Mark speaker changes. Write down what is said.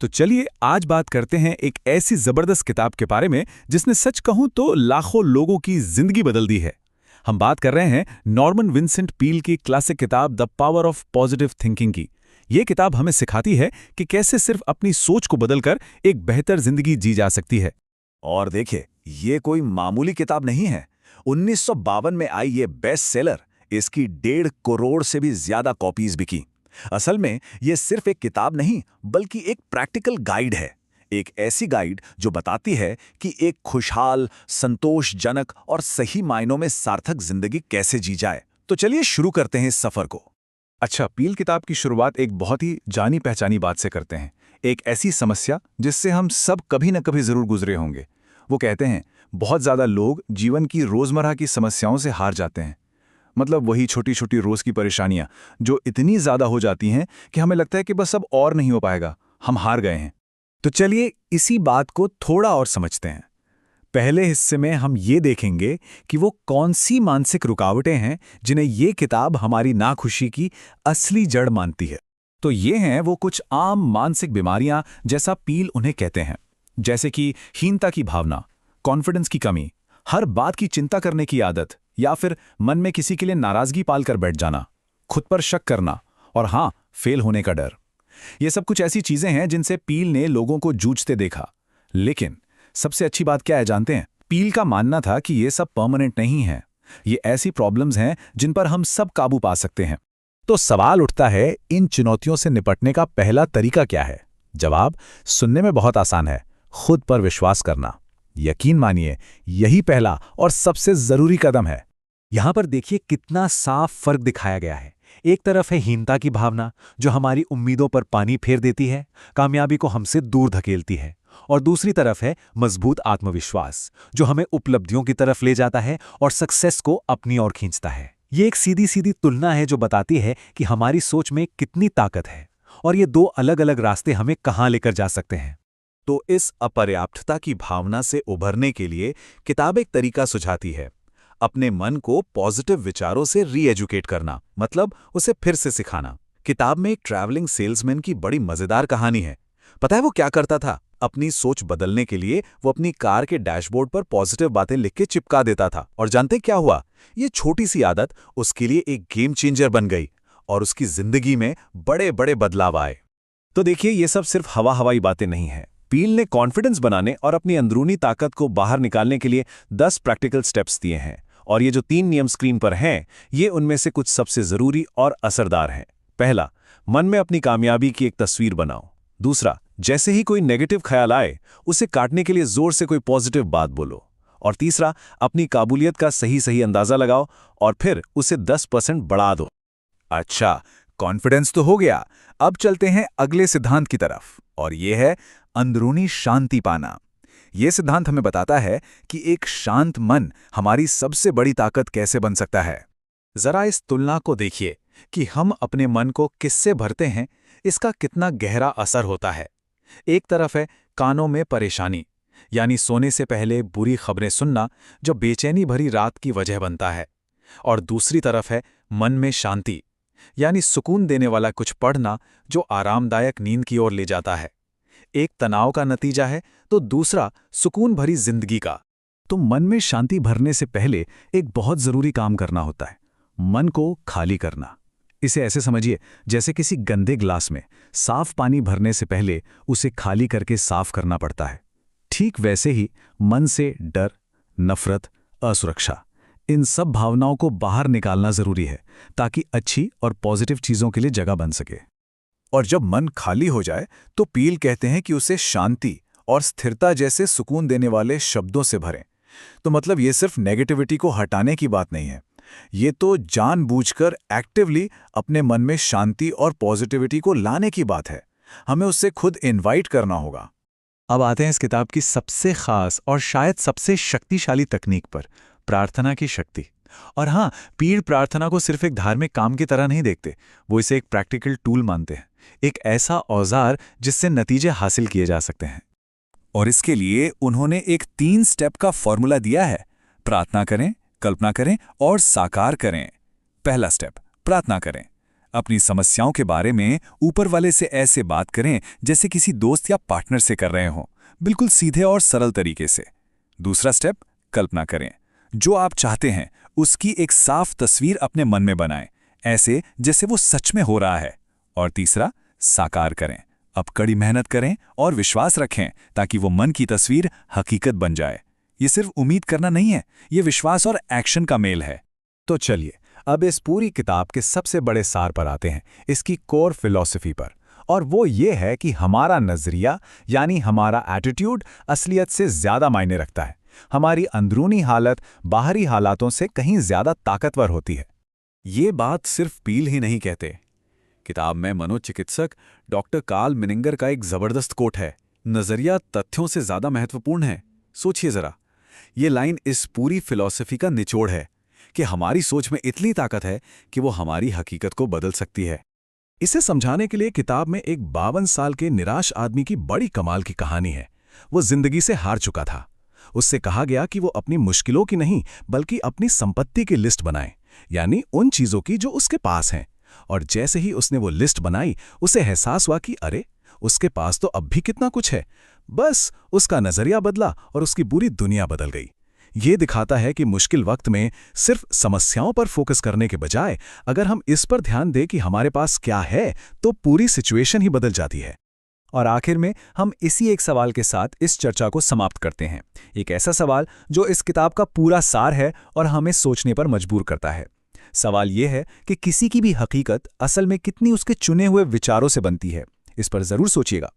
Speaker 1: तो चलिए आज बात करते हैं एक ऐसी जबरदस्त किताब के बारे में जिसने सच कहूं तो लाखों लोगों की जिंदगी बदल दी है। हम बात कर रहे हैं नॉर्मन विंसेंट पील की क्लासिक किताब the power of positive thinking की। ये किताब हमें सिखाती है कि कैसे सिर्फ अपनी सोच को बदलकर एक बेहतर जिंदगी जी जा सकती है।
Speaker 2: और देखिए, ये कोई मामूली किताब नहीं है। 1952 में आई ये बेस्ट सेलर, इसकी 1.5 करोड़ से भी ज्यादा कॉपीज बिकी। असल में ये सिर्फ एक किताब नहीं बल्कि एक प्रैक्टिकल गाइड है। एक ऐसी गाइड जो बताती है कि एक खुशहाल, संतोषजनक और सही मायनों में सार्थक जिंदगी कैसे जी जाए। तो चलिए शुरू करते हैं इस सफर को।
Speaker 1: अच्छा, पील किताब की शुरुआत एक बहुत ही जानी पहचानी बात से करते हैं, एक ऐसी समस्या जिससे हम सब कभी न कभी जरूर गुजरे होंगे। वो कहते हैं बहुत ज्यादा लोग जीवन की रोजमर्रा की समस्याओं से हार जाते हैं। मतलब वही छोटी छोटी रोज की परेशानियां जो इतनी ज्यादा हो जाती हैं कि हमें लगता है कि बस अब और नहीं हो पाएगा, हम हार गए हैं। तो चलिए इसी बात को थोड़ा और समझते हैं। पहले हिस्से में हम ये देखेंगे कि वो कौन सी मानसिक रुकावटें हैं जिन्हें ये किताब हमारी नाखुशी की असली जड़ मानती है। तो ये हैं वो कुछ आम मानसिक बीमारियां, जैसा पील उन्हें कहते हैं, जैसे कि हीनता की भावना, कॉन्फिडेंस की कमी, हर बात की चिंता करने की आदत, या फिर मन में किसी के लिए नाराजगी पालकर बैठ जाना, खुद पर शक करना और हाँ, फेल होने का डर। ये सब कुछ ऐसी चीजें हैं जिनसे पील ने लोगों को जूझते देखा। लेकिन सबसे अच्छी बात क्या है जानते हैं? पील का मानना था कि ये सब परमानेंट नहीं है। ये ऐसी प्रॉब्लम्स हैं जिन पर हम सब काबू पा सकते हैं। तो सवाल उठता है, इन चुनौतियों से निपटने का पहला तरीका क्या है? जवाब सुनने में बहुत आसान है, खुद पर विश्वास करना। यकीन मानिए, यही पहला और सबसे जरूरी कदम है।
Speaker 3: यहां पर देखिए कितना साफ फर्क दिखाया गया है। एक तरफ है हीनता की भावना जो हमारी उम्मीदों पर पानी फेर देती है, कामयाबी को हमसे दूर धकेलती है, और दूसरी तरफ है मजबूत आत्मविश्वास जो हमें उपलब्धियों की तरफ ले जाता है और सक्सेस को अपनी ओर खींचता है। ये एक सीधी सीधी तुलना है जो बताती है कि हमारी सोच में कितनी ताकत है और ये दो अलग अलग रास्ते हमें कहां लेकर जा सकते हैं।
Speaker 2: तो इस अपर्याप्तता की भावना से उभरने के लिए किताब एक तरीका सुझाती है, अपने मन को पॉजिटिव विचारों से री-एजुकेट करना, मतलब उसे फिर से सिखाना। किताब में एक ट्रैवलिंग सेल्समैन की बड़ी मजेदार कहानी है। पता है वो क्या करता था? अपनी सोच बदलने के लिए वो अपनी कार के डैशबोर्ड पर पॉजिटिव बातें लिख के चिपका देता था, और जानते क्या हुआ? ये छोटी सी आदत उसके लिए एक गेम चेंजर बन गई और उसकी जिंदगी में बड़े बड़े बदलाव आए।
Speaker 1: तो देखिए, ये सब सिर्फ हवाई बातें नहीं हैं। पील ने कॉन्फिडेंस बनाने और अपनी अंदरूनी ताकत को बाहर निकालने के लिए 10 प्रैक्टिकल स्टेप्स दिए हैं, और ये जो 3 नियम स्क्रीन पर हैं, ये उनमें से कुछ सबसे जरूरी और असरदार हैं। पहला, मन में अपनी कामयाबी की एक तस्वीर बनाओ। दूसरा, जैसे ही कोई नेगेटिव ख्याल आए, उसे काटने के लिए जोर से कोई पॉजिटिव बात बोलो। और तीसरा, अपनी काबूलियत का सही सही अंदाजा लगाओ और फिर उसे 10% बढ़ा दो। अच्छा, कॉन्फिडेंस तो हो गया, अब चलते हैं अगले सिद्धांत की तरफ, और यह है अंदरूनी शांति पाना। यह सिद्धांत हमें बताता है कि एक शांत मन हमारी सबसे बड़ी ताकत कैसे बन सकता है। जरा इस तुलना को देखिए कि हम अपने मन को किससे भरते हैं, इसका कितना गहरा असर होता है। एक तरफ है कानों में परेशानी, यानी सोने से पहले बुरी खबरें सुनना जो बेचैनी भरी रात की वजह बनता है, और दूसरी तरफ है मन में शांति, यानी सुकून देने वाला कुछ पढ़ना जो आरामदायक नींद की ओर ले जाता है। एक तनाव का नतीजा है तो दूसरा सुकून भरी जिंदगी का। तो मन में शांति भरने से पहले एक बहुत जरूरी काम करना होता है, मन को खाली करना। इसे ऐसे समझिए जैसे किसी गंदे ग्लास में साफ पानी भरने से पहले उसे खाली करके साफ करना पड़ता है। ठीक वैसे ही मन से डर, नफरत, असुरक्षा, इन सब भावनाओं को बाहर निकालना जरूरी है ताकि अच्छी और पॉजिटिव चीजों के लिए जगह बन सके। और जब मन खाली हो जाए तो पील कहते हैं कि उसे शांति और स्थिरता जैसे सुकून देने वाले शब्दों से भरें। तो मतलब ये सिर्फ नेगेटिविटी को हटाने की बात नहीं है, ये तो जानबूझकर एक्टिवली अपने मन में शांति और पॉजिटिविटी को लाने की बात है। हमें उससे खुद इनवाइट करना होगा।
Speaker 3: अब आते हैं इस किताब की सबसे खास और शायद सबसे शक्तिशाली तकनीक पर, प्रार्थना की शक्ति। और हाँ, पील प्रार्थना को सिर्फ एक धार्मिक काम की तरह नहीं देखते, वो इसे एक प्रैक्टिकल टूल मानते हैं, एक ऐसा औजार जिससे नतीजे हासिल किए जा सकते हैं।
Speaker 1: और इसके लिए उन्होंने एक 3 स्टेप का फॉर्मूला दिया है। प्रार्थना करें, कल्पना करें और साकार करें। पहला स्टेप, प्रार्थना करें। अपनी समस्याओं के बारे में ऊपर वाले से ऐसे बात करें जैसे किसी दोस्त या पार्टनर से कर रहे हों, बिल्कुल सीधे और सरल तरीके से। दूसरा स्टेप, कल्पना करें। जो आप चाहते हैं उसकी एक साफ तस्वीर अपने मन में बनाएं, ऐसे जैसे वो सच में हो रहा है। और तीसरा, साकार करें। अब कड़ी मेहनत करें और विश्वास रखें ताकि वो मन की तस्वीर हकीकत बन जाए। ये सिर्फ उम्मीद करना नहीं है, ये विश्वास और एक्शन का मेल है।
Speaker 3: तो चलिए अब इस पूरी किताब के सबसे बड़े सार पर आते हैं, इसकी कोर फिलॉसफी पर। और वो ये है कि हमारा नजरिया यानी हमारा एटीट्यूड असलियत से ज्यादा मायने रखता है। हमारी अंदरूनी हालत बाहरी हालातों से कहीं ज्यादा ताकतवर होती है।
Speaker 2: ये बात सिर्फ पील ही नहीं कहते। किताब में मनोचिकित्सक डॉक्टर कार्ल मिनिंगर का एक जबरदस्त कोट है, नजरिया तथ्यों से ज्यादा महत्वपूर्ण है। सोचिए जरा, ये लाइन इस पूरी फिलॉसफी का निचोड़ है कि हमारी सोच में इतनी ताकत है कि वो हमारी हकीकत को बदल सकती है।
Speaker 3: इसे समझाने के लिए किताब में एक 52 साल के निराश आदमी की बड़ी कमाल की कहानी है। वो जिंदगी से हार चुका था। उससे कहा गया कि वो अपनी मुश्किलों की नहीं बल्कि अपनी संपत्ति की लिस्ट बनाए, यानी उन चीजों की जो उसके पास हैं। और जैसे ही उसने वो लिस्ट बनाई, उसे एहसास हुआ कि अरे, उसके पास तो अब भी कितना कुछ है। बस उसका नजरिया बदला और उसकी पूरी दुनिया बदल गई। ये दिखाता है कि मुश्किल वक्त में सिर्फ समस्याओं पर फोकस करने के बजाय अगर हम इस पर ध्यान दें कि हमारे पास क्या है, तो पूरी सिचुएशन ही बदल जाती है। और आखिर में हम इसी एक सवाल के साथ इस चर्चा को समाप्त करते हैं। एक ऐसा सवाल जो इस किताब का पूरा सार है और हमें सोचने पर मजबूर करता है। सवाल ये है कि किसी की भी हकीकत असल में कितनी उसके चुने हुए विचारों से बनती है। इस पर जरूर सोचिएगा।